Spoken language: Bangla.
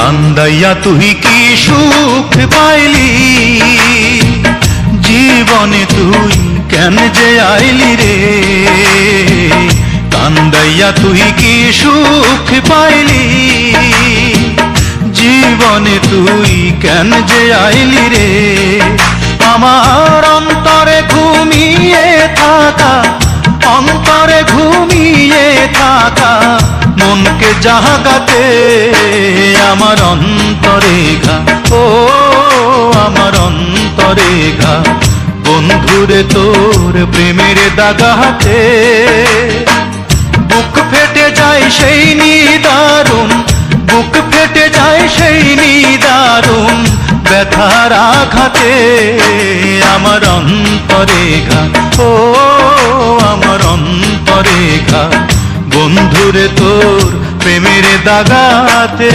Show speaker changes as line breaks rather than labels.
কান্দাইয়া তুই কি সুখ পাইলি, জীবনে তুই কেন যে আইলি রে। কান্দাইয়া তুই কি সুখ পাইলি, জীবনে তুই কেন যে আইলি রে। আমার অন্তরে ঘুমিয়ে থাকা, অন্তরে ঘুমিয়ে থাকা মনকে জাগাতে আমার অন্তরে ঘা, ও আমার অন্তরে ঘা। বন্ধুরে তোর প্রেমের দাগাতে বুক ফেটে যায় সেই নিদারুণ, বুক ফেটে যায় সেই নিদারুণ ব্যথার আঘাতে আমার অন্তরে ঘা, ও আমার অন্তরে ঘা। বন্ধুরে তোর প্রেমের দাগাতে।